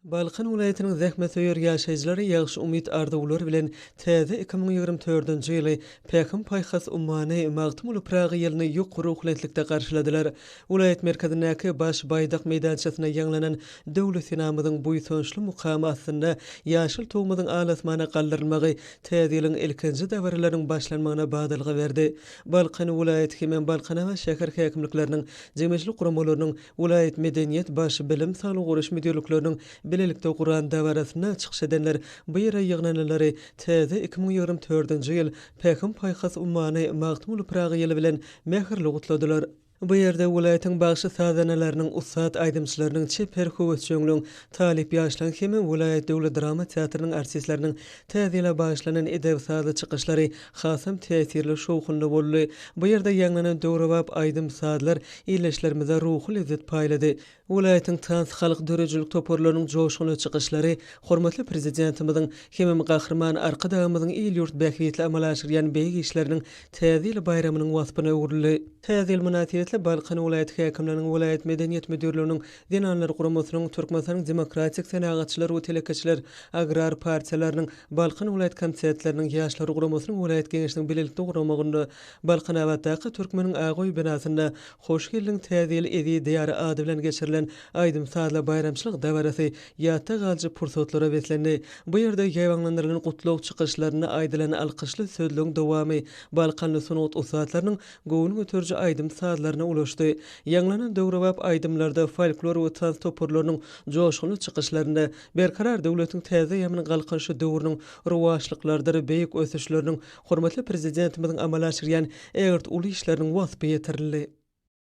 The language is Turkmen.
Balkan vilayetiniň zähmet öýür ýaşaýjylary ýagşy umyt arzuwlary bilen täze 2024-nji ýyly Pekim paýhas ummany magtymly Praga ýylyny ýokary ruhlenlikde garşyladylar. Vilayet merkezindäki baş baýdak meýdançasyna ýanglanan döwlet inamynyň bu ýytynçly mukamy aslynda ýaşyl togumyň alasmana galdyrylmagy täze ýylyň ilkinji däwirleriň başlanmagyna badalga berdi. Balkan vilayeti hem Balkan we şäher häkimlikleriniň jemgyýetçilik guramalarynyň vilayet medeniýet baş bilim saly guraş müdürlikleriniň bilelikde Kur'an dawarasyna çykyş edenler bu ýere ýygnanylary täze 2024-nji ýyl Pekim paýhas ummany magtymly Praga ýyly bilen mähirli gutladylar. Bu ýerde vilayetin bagşy sazanalarynyň ussat aýdymçylarynyň çeper höwetçiňliň talip ýaşlaryň hem vilayet döwlet drama teatrynyň artistleriniň täze başlanan edeb sazy çykyşlary hasam täsirli şowhunly boldy. Bu ýerde ýanglanan döwrebap aýdym sadlar ýerleşlerimize ruhy lezzet paýlady. Vilayetin tans halyk dörejilik toporlarynyň joşguly çykyşlary hormatly prezidentimiziň hem gahrman arkadagymyzyň il-ýurt bähiyetli amal aşyrýan beýik işleriniň täze bayramynyň waspyna öwrüldi. Täze münasibetle Balkan vilayet häkimleriniň vilayet medeniýet müdürliginiň dinanlary guramasynyň Türkmenistanyň demokratik senagatçylar we telekeçiler agrar partiýalarynyň Balkan vilayet komitetleriniň ýaşlary guramasynyň vilayet geňeşliginiň bilelikde guramagynda Balkan awatdaky Türkmeniň Agoý binasynda hoş geldiň täze edi diýary ady bilen geçirilen aýdym sadla bayramçylyk dawarasy ýatda galjy pursatlara beslendi. Bu ýerde ýaýwanlandyrylan gutluk çykyşlaryna aýdylan alkyşly sözlüň dowamy Balkanly sunut usatlarynyň gowuny göterji aýdym sadlaryna ulaşdy. Ýanglanan döwrebap aýdymlarda folklor we tans toporlarynyň joşguly çykyşlarynda berkarar döwletiň täze ýamyny galkynşy döwrüniň ruwaşlyklardyry beýik ösüşleriniň hormatly prezidentimiziň amal aşyrýan egert uly işleriniň waspy ýetirildi.